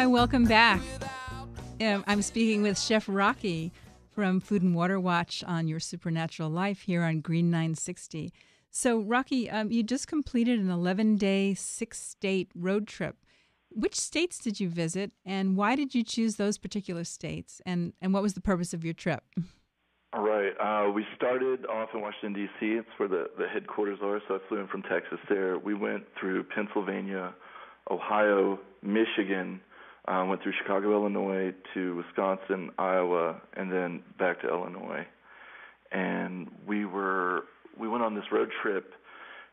Hi, welcome back. I'm speaking with Chef Rocky from Food and Water Watch on Your Supernatural Life here on Green 960. So, Rocky, you just completed an 11-day, 6-state road trip. Which states did you visit, and why did you choose those particular states, and what was the purpose of your trip? All right. We started off in Washington, D.C. It's where the headquarters are, so I flew in from Texas there. We went through Pennsylvania, Ohio, Michigan, went through Chicago, Illinois, to Wisconsin, Iowa, and then back to Illinois. And we went on this road trip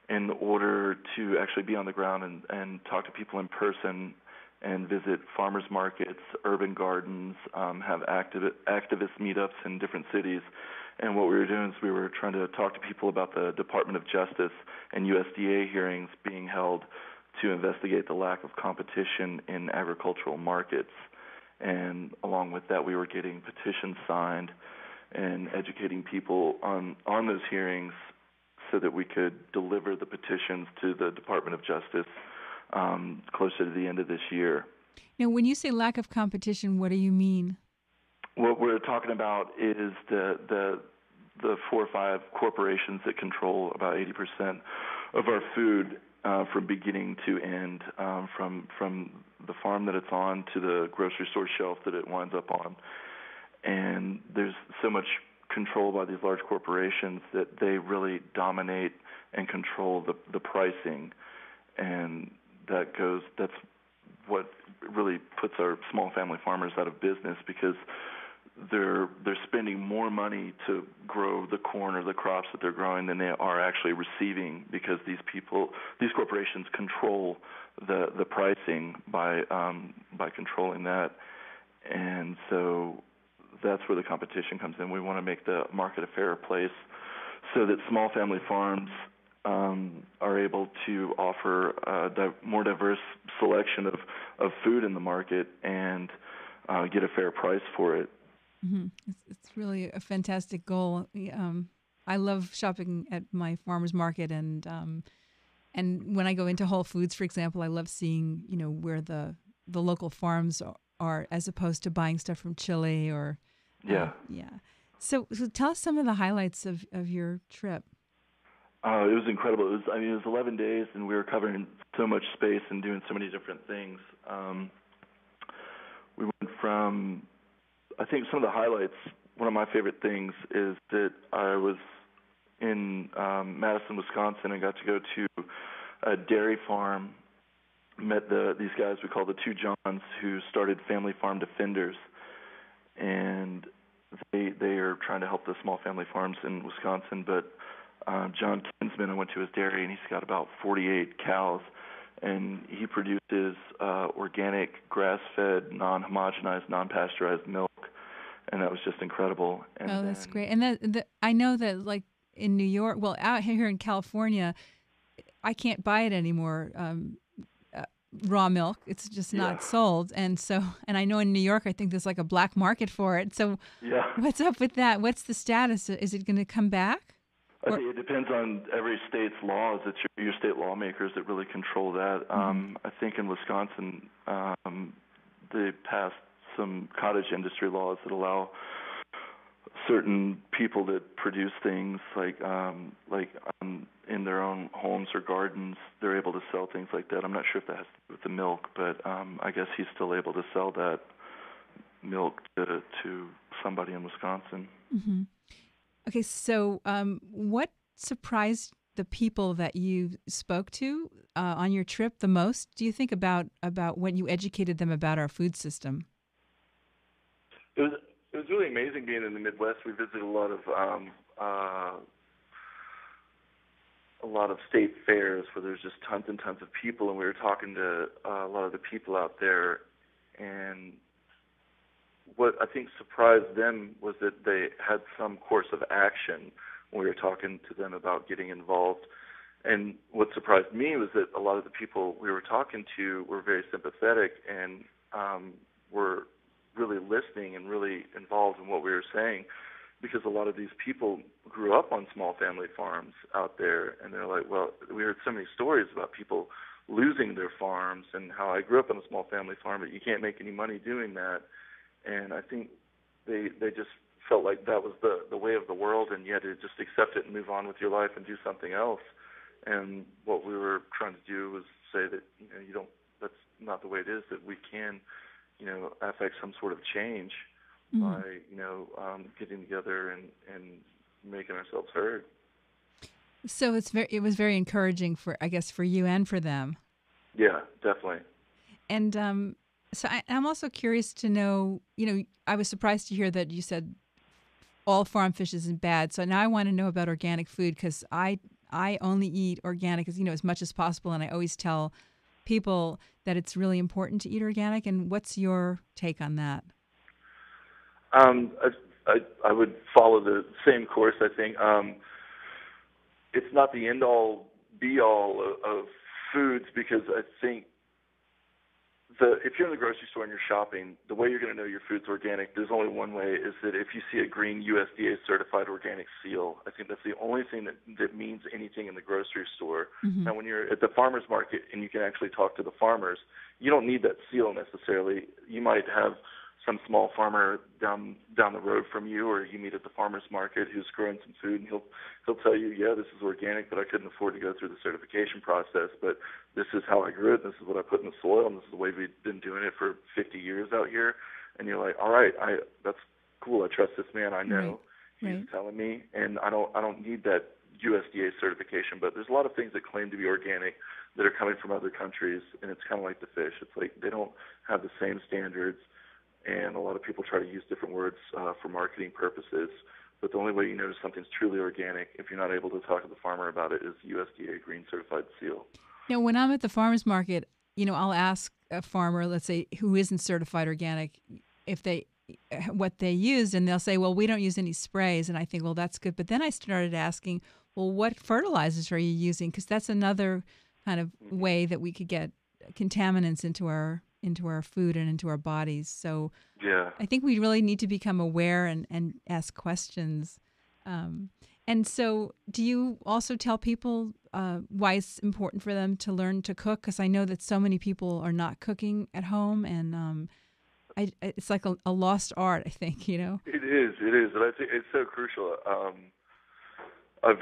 in order to actually be on the ground and talk to people in person and visit farmers markets, urban gardens, have activist meetups in different cities. And what we were doing is we were trying to talk to people about the Department of Justice and USDA hearings being held to investigate the lack of competition in agricultural markets. And along with that, we were getting petitions signed and educating people on those hearings so that we could deliver the petitions to the Department of Justice closer to the end of this year. Now, when you say lack of competition, what do you mean? What we're talking about is the 4 or 5 corporations that control about 80% of our food from beginning to end, from the farm that it's on to the grocery store shelf that it winds up on. And there's so much control by these large corporations that they really dominate and control the pricing, and that's what really puts our small family farmers out of business, because they're spending more money to grow the corn or the crops that they're growing than they are actually receiving, because these corporations control the pricing by controlling that. And so that's where the competition comes in. We want to make the market a fairer place so that small family farms are able to offer a more diverse selection of food in the market and get a fair price for it. Mm-hmm. It's really a fantastic goal. I love shopping at my farmer's market, and when I go into Whole Foods, for example, I love seeing where the local farms are, as opposed to buying stuff from Chile or yeah. So tell us some of the highlights of your trip. It was incredible. It was 11 days, and we were covering so much space and doing so many different things. We went from, I think some of the highlights, one of my favorite things is that I was in Madison, Wisconsin, and got to go to a dairy farm, met these guys we call the Two Johns, who started Family Farm Defenders, and they are trying to help the small family farms in Wisconsin. But John Kinsman, I went to his dairy, and he's got about 48 cows, and he produces organic, grass-fed, non-homogenized, non-pasteurized milk, and that was just incredible. And that's great. And I know that, like in New York, well, out here in California, I can't buy it anymore. Raw milk, it's just not sold, and I know in New York, I think there's like a black market for it. So, what's up with that? What's the status? Is it going to come back? I think it depends on every state's laws. It's your state lawmakers that really control that. I think in Wisconsin, they passed some cottage industry laws that allow certain people that produce things like in their own homes or gardens, they're able to sell things like that. I'm not sure if that has to do with the milk, but I guess he's still able to sell that milk to somebody in Wisconsin. Mm-hmm. Okay, so what surprised the people that you spoke to on your trip the most, do you think, about when you educated them about our food system? It was really amazing being in the Midwest. We visited a lot of state fairs where there's just tons and tons of people, and we were talking to a lot of the people out there, and what I think surprised them was that they had some course of action when we were talking to them about getting involved. And what surprised me was that a lot of the people we were talking to were very sympathetic and were really listening and really involved in what we were saying, because a lot of these people grew up on small family farms out there, and they're like, well, we heard so many stories about people losing their farms, and how I grew up on a small family farm, but you can't make any money doing that. And I think they just felt like that was the way of the world, and you had to just accept it and move on with your life and do something else. And what we were trying to do was say that you don't. That's not the way it is. That we can, affect some sort of change by getting together and making ourselves heard. So it was very encouraging for, I guess, for you and for them. Yeah, definitely. And so I'm also curious to know, I was surprised to hear that you said all farm fish isn't bad. So now I want to know about organic food, because I only eat organic as much as possible, and I always tell people that it's really important to eat organic. And what's your take on that? I would follow the same course, I think. It's not the end-all, be-all of foods, because I think if you're in the grocery store and you're shopping, the way you're going to know your food's organic, there's only one way, is that if you see a green USDA certified organic seal. I think that's the only thing that means anything in the grocery store. Mm-hmm. Now, when you're at the farmer's market and you can actually talk to the farmers, you don't need that seal necessarily. You might have some small farmer down the road from you, or you meet at the farmer's market who's growing some food, and he'll tell you, yeah, this is organic, but I couldn't afford to go through the certification process, but this is how I grew it, this is what I put in the soil, and this is the way we've been doing it for 50 years out here. And you're like, all right, that's cool. I trust this man. I know he's telling me, and I don't need that USDA certification. But there's a lot of things that claim to be organic that are coming from other countries, and it's kind of like the fish. It's like they don't have the same standards. And a lot of people try to use different words for marketing purposes. But the only way you know something's truly organic, if you're not able to talk to the farmer about it, is USDA Green Certified Seal. Now, when I'm at the farmer's market, I'll ask a farmer, let's say, who isn't certified organic, what they used, and they'll say, well, we don't use any sprays. And I think, well, that's good. But then I started asking, well, what fertilizers are you using? Because that's another kind of way that we could get contaminants into our food and into our bodies. So yeah, I think we really need to become aware and ask questions. And so do you also tell people why it's important for them to learn to cook? Because I know that so many people are not cooking at home, and it's like a lost art, I think, It is, and I think it's so crucial. I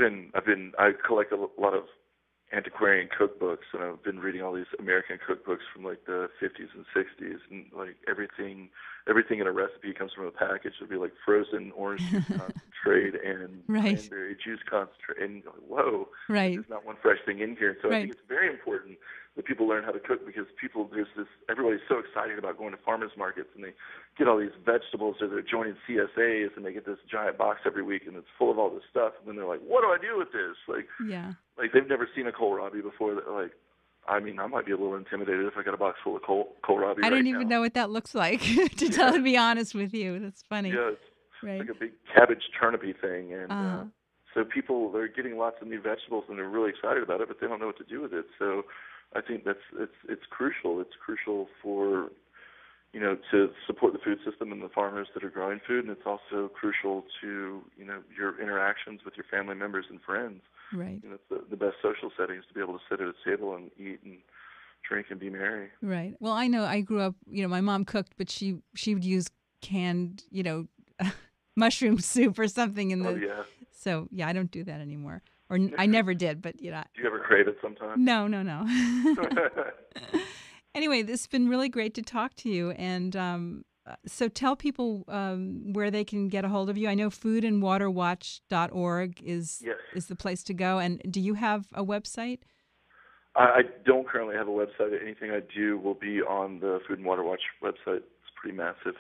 collect a lot of antiquarian cookbooks, and I've been reading all these American cookbooks from like the 50s and 60s, and like everything in a recipe comes from a package. It'll be like frozen orange juice concentrate and cranberry juice concentrate, and you're like, whoa, there's not one fresh thing in here. So I think it's very important that people learn how to cook, because everybody's so excited about going to farmers markets, and they get all these vegetables, or they're joining CSAs, and they get this giant box every week, and it's full of all this stuff, and then they're like, what do I do with this? Like they've never seen a kohlrabi before. I might be a little intimidated if I got a box full of kohlrabi. I don't even know what that looks like, to be honest with you. That's funny. Yeah, it's like a big cabbage turnipy thing, and so people, they're getting lots of new vegetables, and they're really excited about it, but they don't know what to do with it. So I think it's crucial. It's crucial for to support the food system and the farmers that are growing food, and it's also crucial to your interactions with your family members and friends. Right. It's the best social settings to be able to sit at a table and eat and drink and be merry. Right. Well, I know I grew up, my mom cooked, but she would use canned, mushroom soup or something in the. Oh, yeah. So, yeah, I don't do that anymore. Or I never did, but Do you ever crave it sometime? No. Anyway, this has been really great to talk to you. And so tell people where they can get a hold of you. I know foodandwaterwatch.org is the place to go. And do you have a website? I don't currently have a website. Anything I do will be on the Food and Water Watch website. It's pretty massive.